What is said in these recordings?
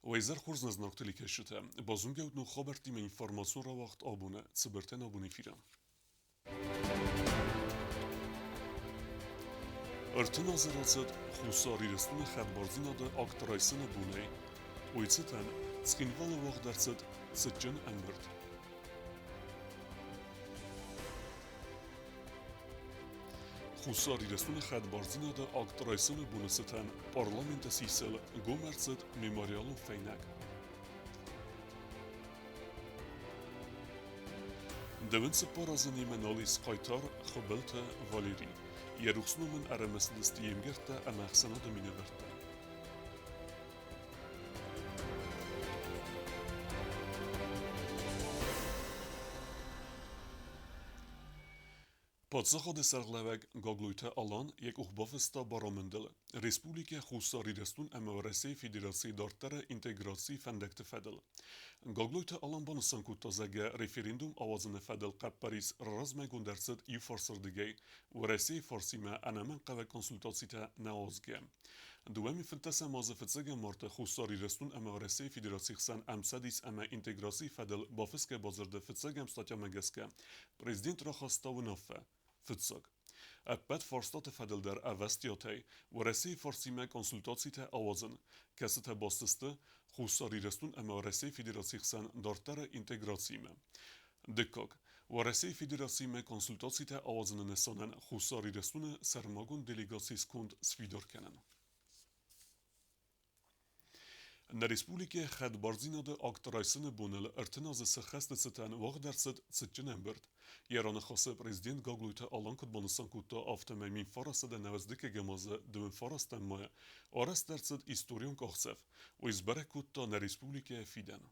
ویزر خورز نزناکتلی کشته بازم گود نو خبر تیم اینفورماسیون را وقت آبونه سبرتن آبونی فیرم ارتنا زرازد خوصاری رستون خدبارزینا ده اکترایسن بونه ویتستن سخینوال وقت درصد سجن امرد خوصاری رستون خدبارزینا ده اکترایسن بونه ستن پارلمنت سیسل گومرزد میماریالو فینک دوین سپارازنی منالیس قایتار خبلت والیری یروخسنو من ارمس دستیم گرته امخسنا دمینه برده پادشاه د سرغلوگ گاگلویت آلان یک اخبافستا بارامندل رسپولیک خوصاری رستون امورسی فدراسی دارتر انتگراسی فندکت فدل گاگلویت آلان بانسان کتازگه رفرندوم آوازن فدل قب پاریس رازمه گندرسد یو فارسردگی و رسی فارسیمه انامن قوه کنسولتاسیتا نوازگه دومی فلتسه مازفتزگه مارت خوصاری رستون امورسی فدراسی خسن امسادیس اما انتگراسی فدل بافسکه بازرده فتزگه امستاتیا مگسکه پریزیدنت را خواستا و نافه فتساق. بعد فرستات فدل در اوستیاتی و رسی فارسیمه کنسولتاسیت آوازن کسته باستسته خوصاری رستون اما رسی فدراسی خسن دارتر انتگراسیمه. دکاک و رسی فدراسیمه کنسولتاسیت آوازن نسانن خوصاری رستون سرماگون دلیگاسیس کند سفیدار کنن. در رسپولیک خدبارزینا ده اکترایسن بونل ارتناز سخست ستن واق درصد سجن امبرد یران خاصه پریزیدنت گاگلویت آلان کد بانستان کتا آفتمه مین فارست ده نوزدک گمازه دوین فارست ماه آرست درصد ایستوریون کاخصف و ازبره کتا در رسپولیک فیدن.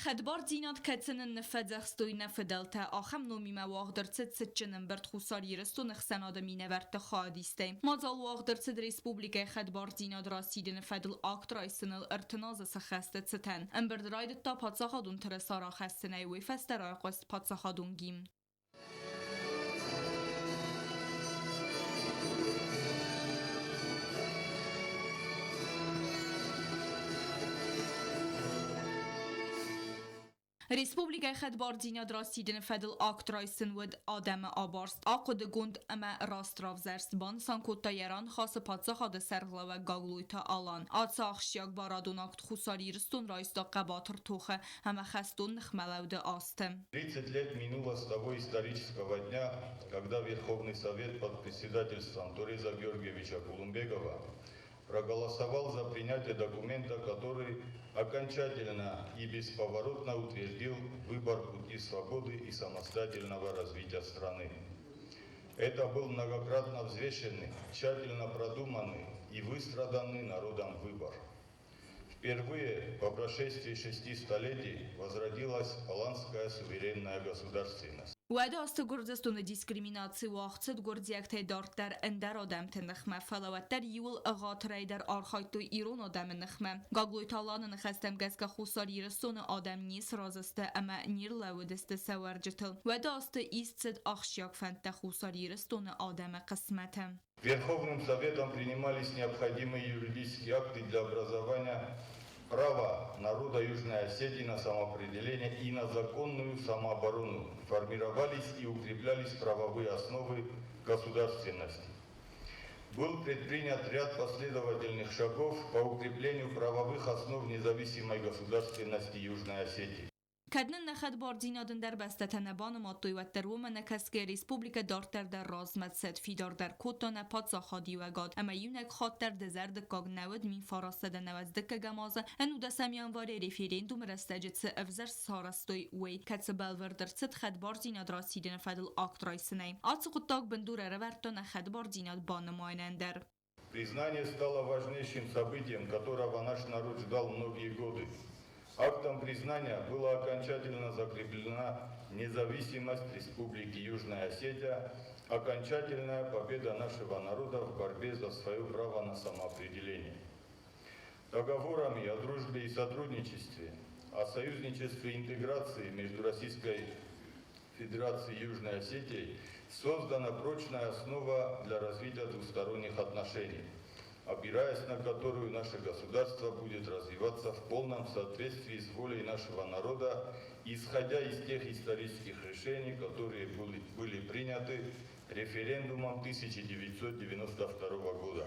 خدبار دینات کتن نفدخستوی نفدلتا آخم نومی مواق درцет سچنم برد خوصاری رستو نخسن آدمینه ورد خادیسته مازال واق درцет ریسپوبلیک خدبار دینات راسید نفدل آکت رایسنل ارتناز سخسته ستن امبرد راید تا پادساخادون ترسارا خستنه وی فسترای قست پادساخادون گیم رسپوبلیک خدبار دیناد راسیدن فدل آکترایسن ود آدم آبارست آقد گند اما راست رافزرست بان سانکوتا یران خاص پادساخا ده سرغلا و گاگلویتا آلان آتساخ شیاگ بارادون آکت خوصاری رستون رایستا قباتر توخه همه خستون نخملو ده آستم. 30 лет минуло с того исторического дня, когда Верховный Совет под председательством Туреза Георгиевича Кулумбекова проголосовал за принятие документа, который окончательно и бесповоротно утвердил выбор пути свободы и самостоятельного развития страны. Это был многократно взвешенный, тщательно продуманный и выстраданный народом выбор. Впервые по прошествии 6 столетий возродилась голландская суверенная государственность. وعده است گردستون دیسکریمیناسی و آخت گردیکت دارت در اندر آدم تنخمه فلوت در یول اغاطری در آرخایتو ایران آدم نخمه گاگلوی تالان نخستم گز که خوصاری رسون آدم نیست رازسته اما نیر لودست سورجتل وعده است ایست آخشیاک فنت خوصاری رسون آدم قسمتم. Верховным Советом принимались необходимые юридические акты для образования права народа Южной Осетии на самоопределение и на законную самооборону, формировались и укреплялись правовые основы государственности. Был предпринят ряд последовательных шагов по укреплению правовых основ независимой государственности Южной Осетии. کدن نخد باردینادن در بستتنبان مادوی و در ومن کسکه ریسپوبلیک دارتر در رازمت ست فیدار در کتان پادسا خادی و گاد اما یونک خاطر دزرد کاگ نود می فارسته در نوزدک گمازه انو دا سمیانواری ریفیریندوم رستجت سه افزر سارستوی وی کتس بلور در ست خد باردیناد راسیدن فدل آکت رایسنه آتس قطاق بندور روورتا نخد باردیناد بانماینندر. Признание стало важнейшим событием, которого наш народ ждал многие годы. Актом признания была окончательно закреплена независимость Республики Южная Осетия, окончательная победа нашего народа в борьбе за свое право на самоопределение. Договорами о дружбе и сотрудничестве, о союзничестве и интеграции между Российской Федерацией и Южной Осетией создана прочная основа для развития двусторонних отношений, опираясь на которую наше государство будет развиваться в полном соответствии с волей нашего народа, исходя из тех исторических решений, которые были приняты референдумом 1992 года,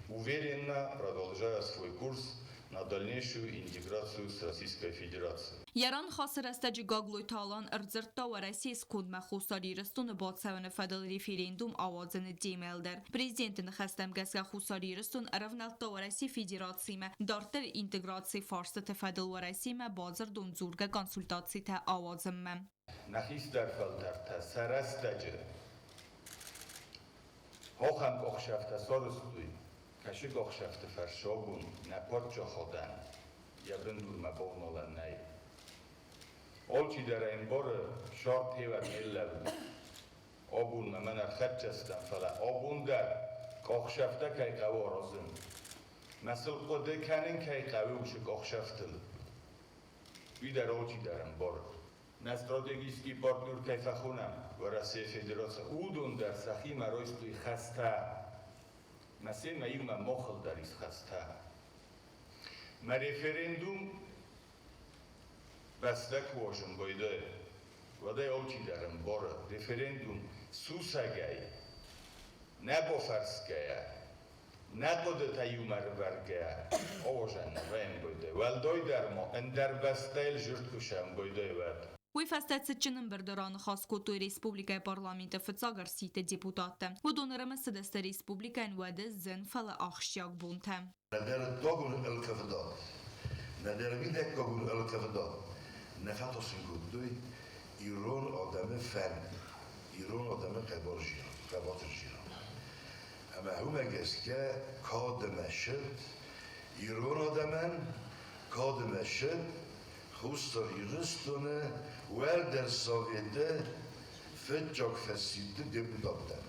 уверенно продолжая свой курс на дальнейшую интеграцию с Российской Федерацией. Yaran xasır əstəci qaqluyta alan ırzırtda və Rəsiya skudmə xusari rıstunu botsəvənə fədəl referendum avazını deməldər. Prezidentin xəstəm qəsqə xusari rıstun ərəvnəltda və Rəsiya Federasiyymə dartır integrasiya farsı təfədəl və Rəsiymə bazır donzurqa konsultasiya tə avazımməm. Նախիս դարֆալդար թե սարաստաջը հոխան կողշավտը սորստույ կաշի կողշավտը ֆարշոբուն նապոտ ճոխոդան եբրնդուր մաբողնոլան նայ Olçi dərəyin boru şort heyvət elləvdi Obun mənə xərçəstən fələ Obun dər qoxşafta kayqavi orozun Məsıl qodəkənin kayqavi uşu qoxşaftılı Bir dər olçi dərən boru На стратегический партнер Кайфахунам в России Федерация Удун дар Сахи Маройстуй Хаста Масей Маилма Мохал дар из Хаста Ма референдум Бастак вошен бойде Вадай олчи дарам бора Референдум Сусагай Набо Фарская Набода Таюмар Варгая Овожан Вен бойде Валдой дармо Эндар Бастайл Журткушам бойде Вад Уй фастацчının birdiranı xas kotu Respublika Parlamenti fıtsagar site deputatı. Bu donarımı sıdəstə Respublikan vədə zən fələ axşyak bunta. ندر الدوغون الكفدات ندر بيدك كوغون الكفدات نفاتو سنگودوی ایران آدم فن ایران آدم قباط جیران اما هم اگه که کادم شد ایران آدمن کادم شد خوستار ایرستونه ول در ساویده فجاک فسیده депутатам.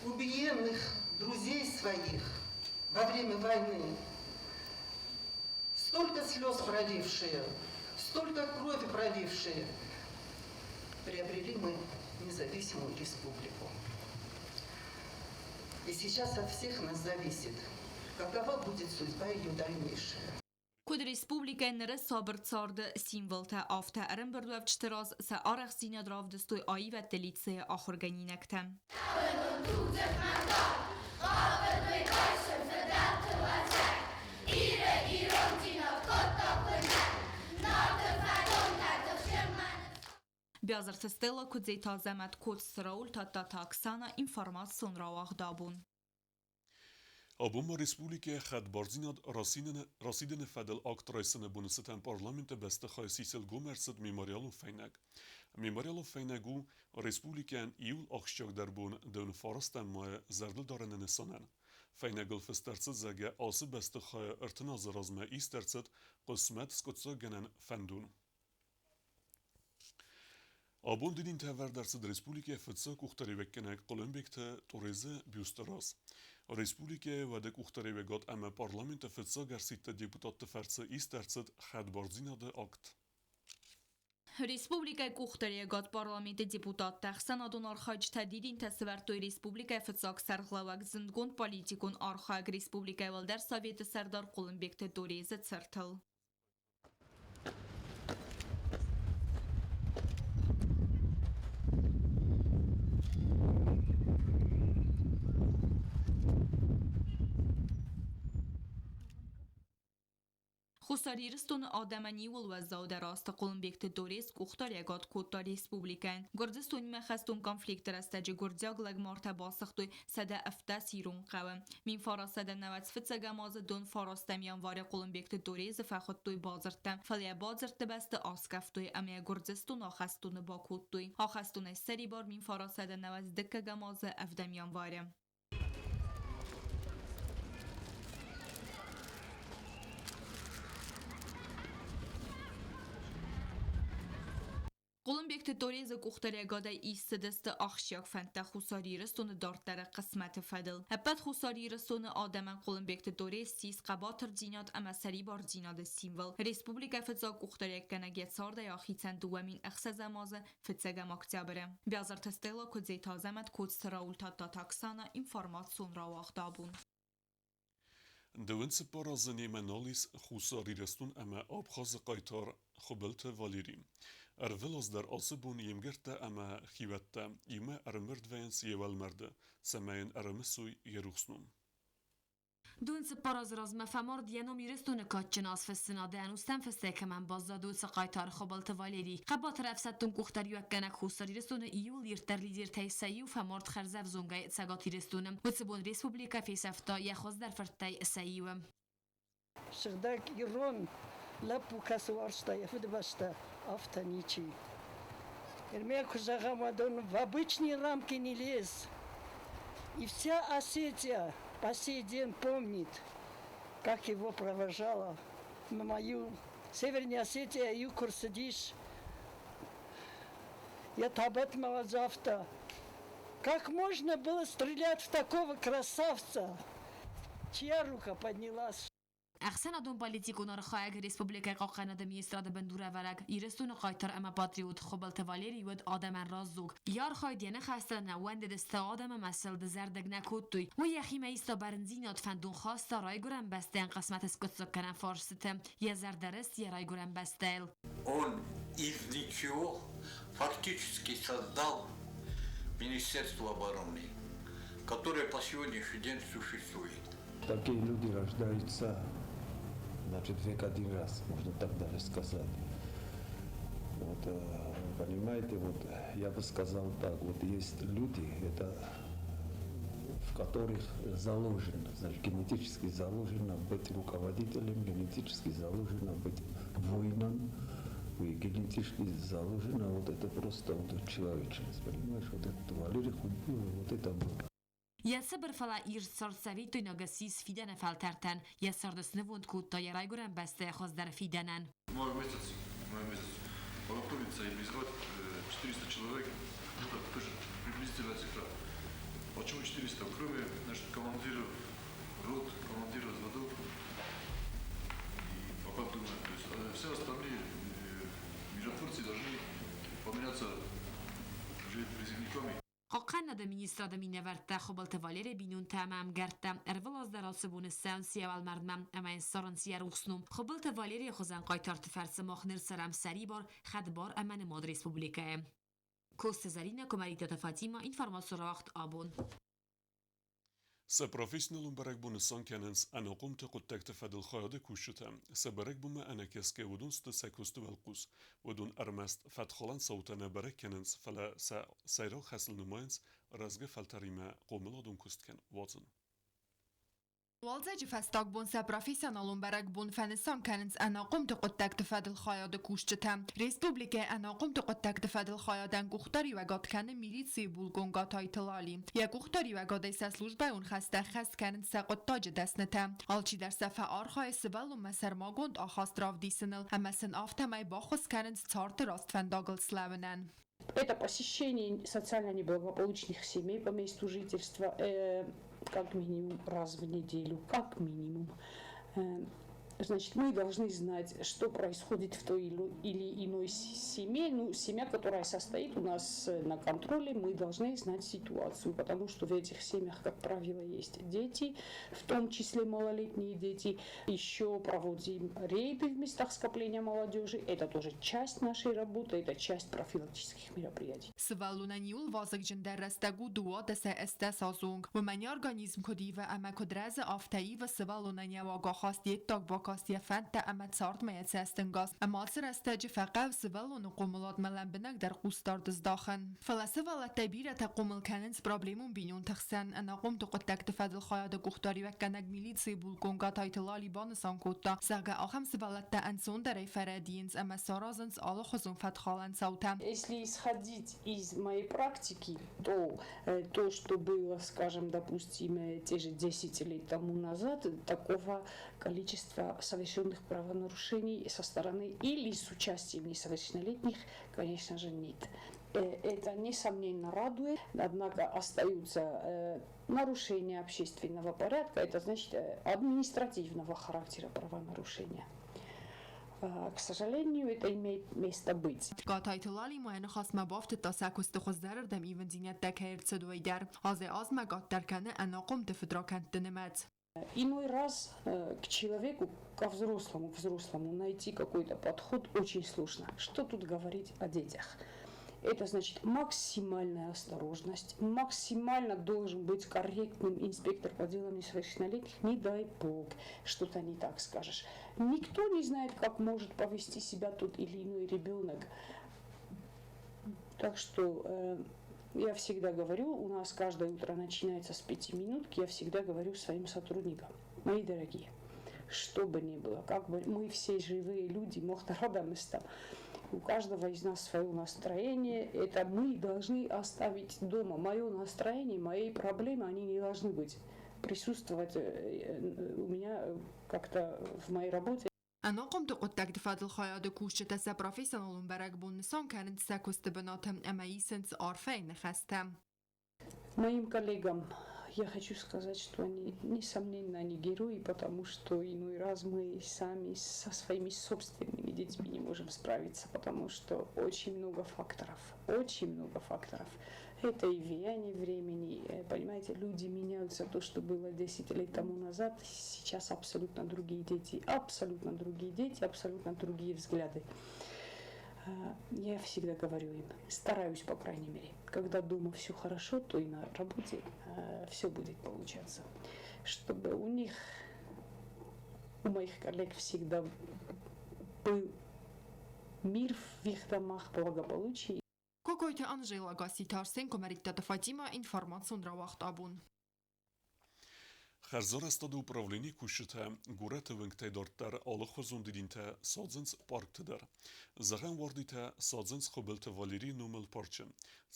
Убиенных друзей своих во время войны, столько слез пролившие, столько крови пролившие, приобрели мы независимую республику. И сейчас от всех нас зависит, какова будет судьба ее дальнейшая. Kod Respublika nere sabır sardı simvolta afta erin berdöv çteraz se araq zina dravdstoy ayi və delitse axurganinektem. Biazır Stella kudzi tazemet kod Sraul tatta taksana informasyon ravaq dabun. Abuma Respublike had barzinad rasidene fedel akt reisene bunuseten parlamente beste khaysisil gomerset memorialu feinek. Memorialu feinego Respubliken iul axşak derbun dön farastan ma zerdil darenen sanen. Feinegel festerset zege ası beste khay ertena zarazme isterset qismet skotsa genen fendun. Abun dinin tever dersid Respublike fetsa kuxtari vekkenek Kolumbikte Toreze Büsteras. Respublike vedek uxtari vegat eme parlamente fetsa gersitte deputatte ferse isterset had barzinade akt. Respublika kuxtariya gat parlamenti deputat təxsən adın arxac tədidin təsvərtoy Respublika fıtsaq sərxlavak zindgun politikun arxaq Respublika Valdar Soveti Serdar Kolumbikte Toreze Tsırtıl. Xusaririston adamani ul və zaudarasta Kolumbikte Dores kuxtariyagat kutta Respublikan. Gordiston məxəstun konflikter əstəci gurdiaqlag marta basıqtoy sədə əftə sirun qavim. Min farasədə nəvət fıtsəgamazı dön farastəm yanvari Kolumbikte Dores fəxuttoy bazırtəm. Fəliyə bazırtı bəstə askaftoy əməyə Gordiston axəstunu bakuttoy. Axəstun əstəri bar min farasədə nəvət dikkəgamazı əvdəm yanvari. Kolumbik Bekte Toreze kuchtere gade istedeste achsjak fente khusarireston dartere qismet fedel. Hepet khusarireston Adem qolun Bekte Torez sis qabater dinat ama seri bar dinat simbol. Respublika fetza kuchtere keneget sarda ya khitsen duamin اخسزمازه فتسگم اکتبره. بیازر تستیلا کدزی تازمت کدستراول تا تاکسانا اینفورماسیون را واخدابون. دوینس پارازنی منالیس خوصاری رستون اما آبخاز قایتار خبلت والیری. ارولز در آسبون یمگرت اما خیوت ایمه ارمرد وینس یوال مرده. سماین ارمسوی یروخسنون. دونس پاراز راز مفهمار دیانو میرستون کاتچناس فسناده انوستن فسته که من باز دادوس قایتار خبالت والیری قبات رفستون کوختاری و کنک خوستاری رستون ایول یرتر لیدر تایسایی و فمارد خرزف زونگای سگاتی رستونم و تبون ریسپوبلیکا فیسفتا یخواز در فرتای ساییوم شغداك يرون لبو كسوارشتا يفد باشتا автоничи. Ирмеку Жагамадон в обычные рамки не лез. И вся Осетия по сей день помнит, как его провожала мою Северная Осетия, Юг Курсадиш. Я табет Маладжавта. Как можно было стрелять в такого красавца? Чья рука поднялась? اخسن ادون پالیتیکون رخایگ ریسپوبلیکا قاقناد میستراد بندوره ورگ ایرستون قایتر اما پاتریوت خبلت والیری ود آدم رازوگ یار خایدینه خسته نوند دست آدم مسل دزردگ نکوتوی و یخی میستا برنزینات فندون خواستا رای گرم بستن قسمت اسکتسو کنن فارستم یه زردرست یه رای گرم بستیل Он из ничего фактически создал Министерство обороны, которое по сегодняшний день существует. Такие люди рождаются, значит, век один раз, можно так даже сказать. Вот, понимаете, вот я бы сказал так, вот есть люди, это, в которых заложено, значит, генетически заложено быть руководителем, генетически заложено быть воином, и генетически заложено вот это просто вот человечность, понимаешь, вот этот Валерий Худбил, вот это было. یه صبر فلا ایر سر سوی توی نگسیس فیدن فلترتن یه سردس نوند کود تا یه رای گرم بسته خواست در فیدنن Мой месяц подготовиться и призвать 400 человек, это тоже приблизительная цифра. Почему 400? Кроме, значит, командиров рот, командиров взводов и пока думаю, то есть все остальные миротворцы должны поменяться уже призывниками. حقا ند مینیستراد مینورد خبلت والیری بینون تمام گرده ارول از در آسبون سانسی اول مردم اما این سرانسی روخسنوم خبلت والیری خوزن قایتار تفرس مخنر سرم سری بار خد بار امن ماد ریسپوبلیکه کوست زرین کمریت فاطیما این فرماس راخت آبون سپروفیسیونالون برای بونسان کننس انا قمت قد تکتفاد الخیاده کوشتم سبرک بوم انا کسکه ودون ست سکوست والقوس ودون ارمست فتخلان صوتنا برای کننس فلا سیرا خسل نماینس رزگه فلتریمه قوملادون کست کن واتن والزج فستاق بون سپروفیسیونالون برای بون فنسان کننس انا قمت قد تکتفاد الخیاده کوشتم ریسپوبلیکه انا قمت قد تکتفاد الخیادن گختاری و گات کنه میلیسی بولگونگا تایتلالی یا گختاری و گاده سلوجبه اون خسته خست کنن سقط تاج دستنته آلچی در صفحه آرخای سبل و مسر ماگوند آخاست راف دیسنل همه سن آفتمای باخوز کنن چارت راست فنداگل سلاونن Это посещение социально неблагополучных семей по месту жительства как минимум раз в неделю, как минимум. Значит, мы должны знать, что происходит в той или иной семье. Ну, семья, которая состоит у нас на контроле, мы должны знать ситуацию, потому что в этих семьях, как правило, есть дети, в том числе малолетние дети. Еще проводим рейды в местах скопления молодежи. Это тоже часть нашей работы, это часть профилактических мероприятий. سوالونانیول وازگ جندر رستگو دوا دسته استسازونگ و منی ارگانیزم کدی و اما کدرز آفتایی و سوالونانیا واقع خواست یک تاک باکاستی فند تا اما تسارد میت سستنگاز اما سر استجی فقط سوالون قوملات ملن بنگ در قوستار دزداخن فلسفه لطبیره تا قومل کننس پرابلیمون بینون تخسن انا قوم تو قد تکتفاد الخیاد گختاری و کنگ میلید سیبول گونگا تایتلالی بانسان کوتا ساگه آخم سوالت تا انسون در فرادینز اما سارازنس آل خزون فتخالن سوتم. Если исходить из моей практики, то, что было, скажем, допустим, те же 10 лет тому назад, такого количества совершенных правонарушений со стороны или с участием несовершеннолетних, конечно же, нет. Это, несомненно, радует, однако остаются нарушения общественного порядка, это значит административного характера правонарушения. К сожалению, это имеет место быть. Գաթայթլալի մայնախաս մաբավտ տասակուս տխոզդարր դեմ իվնդինյա տակայր цедуйդար ազե ազմա գաթտարկանը անaqom տֆդրոքան տնեմած. Иной раз к человеку, к взрослому найти какой-то подход очень сложно. Что тут говорить о детях? Это значит максимальная осторожность, максимально должен быть корректным инспектор по делам несовершеннолетних, не дай бог, что-то не так скажешь. Никто не знает, как может повести себя тот или иной ребенок. Так что я всегда говорю, у нас каждое утро начинается с 5 минутки, я всегда говорю своим сотрудникам, мои дорогие, что бы ни было, как бы мы все живые люди, мохтарадамыстам. У каждого из нас свое настроение, это мы должны оставить дома. Мое настроение, мои проблемы, они не должны быть присутствовать у меня как-то в моей работе. Անaqom տყոտակ դֆադլ խայադը կուշը տեսա պրոֆեսիոնալուն բարակ բուննսան կարն տսակուստը բնատեմ ամայիսենց արֆեյն խաստեմ. Моим коллегам я хочу сказать, что они, несомненно, они герои, потому что иной раз мы сами со своими собственными детьми не можем справиться, потому что очень много факторов. Это и влияние времени, понимаете, люди меняются, то, что было 10 лет тому назад, сейчас абсолютно другие дети, абсолютно другие взгляды. Я всегда говорю им, стараюсь, по крайней мере, когда дома все хорошо, то и на работе все будет получаться. Чтобы у моих коллег всегда был мир в их домах, благополучие. Կոկոյթը Անժելա Գասիթարսեն կոմերիտատը Ֆատիմա ինֆորմացիոն ռավախտաբուն. Խերզոր աստադը ուպրավլինի կուշիթը գուրեթը վնգտե դորտար ալխոզուն դիդինթը սածնց պարկ դար. Զաղան վարդիթը սածնց խոբելթը վալիրի նումել պարչը.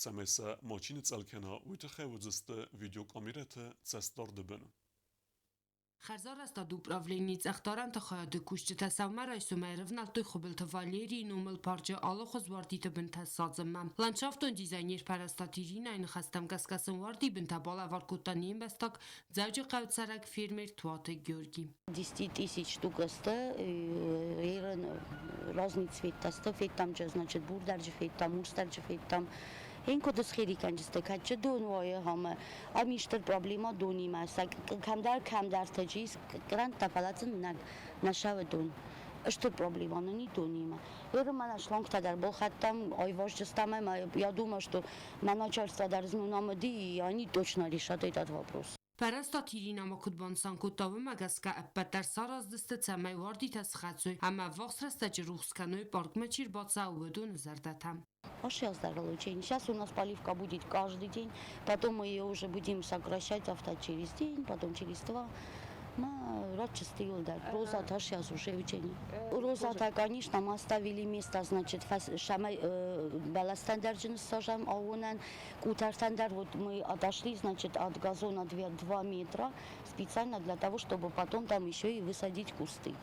Սամեսը մոչինը ծալքենա ույթը խևուձստը վիդեո կամիրեթը ծեստար դբն. Խերզոր աստադու պրավլինից ախտարան տխայադը կուշճը տեսավմար այսում է ռվնալ տույ խոբելթը վալերի նումել պարջը ալոխոզ վարդիթը բնթը սածմը. Լանդշաֆտոն դիզայներ պարաստատիրին այն խաստամ կասկասն վարդի բնթա բալավարկուտանի իմբեստակ ձավջը կավցարակ ֆիրմեր թուատը գյորգի. 10 тысяч штук разный цвет фейт там, значит, бурдарджи фейт там, мурстарджи фейт там. Ինքո դες խերի կանջստը քաչը դոնոյը համը ամիշտր պրոբլեմա դոնի մասա կամդար թջիս կրանտ տապալածն նաշավը դոն что проблема не донима. Я мана шланг тадар болхаттам айваш жестам я думаю, что начальство должно нам и они точно решат этот вопрос. Պարաստատիրին ամակուտբան սանկուտավը մագասկա ապատար սարազդստը ծամայ վարդի տասխացույ, համա վաղսրաստաճի ռուխսկանոյ պարկ մաչիր բացա ուվեդուն զարդատամ. Сейчас дорогой, сейчас у нас поливка будет каждый день, потом мы ее уже будем сокращать через день, потом через 2. Роза-то сейчас уже учение. Роза-то, конечно, мы оставили место, значит, балластандарджин сажаем, а он кутарстандар, вот мы отошли, значит, от газона 2 метра специально для того, чтобы потом там еще и высадить кусты.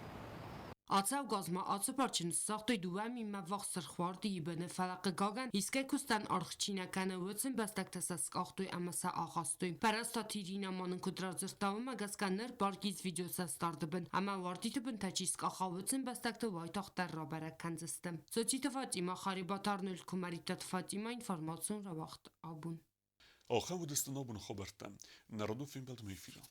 Ացավ գազմա ացապարչին սաղտոյ դուվամ իմա վաղսր խվարդի իբնը վալակը գագան իսկե կուստան արխչինականը վծն բաստակտասաս կաղտոյ ամասա աղաստոյ պարաստատիրին ամանն կուտրար զրտավը մագասկաններ բարգից վիդյոսա ստարդբն ամա վարդիտը բնտաչիս կախավծն բաստակտը վայտաղտար ռաբարակ կանձստը ծոչիտը վատիմա խարիբատարնույլ կումարիտատ վատիմա ինվորմացիոն ռավախտ աբուն Ախան վդստնաբուն խոբերտը, նարադու ֆիմբելդ մեյֆիլը.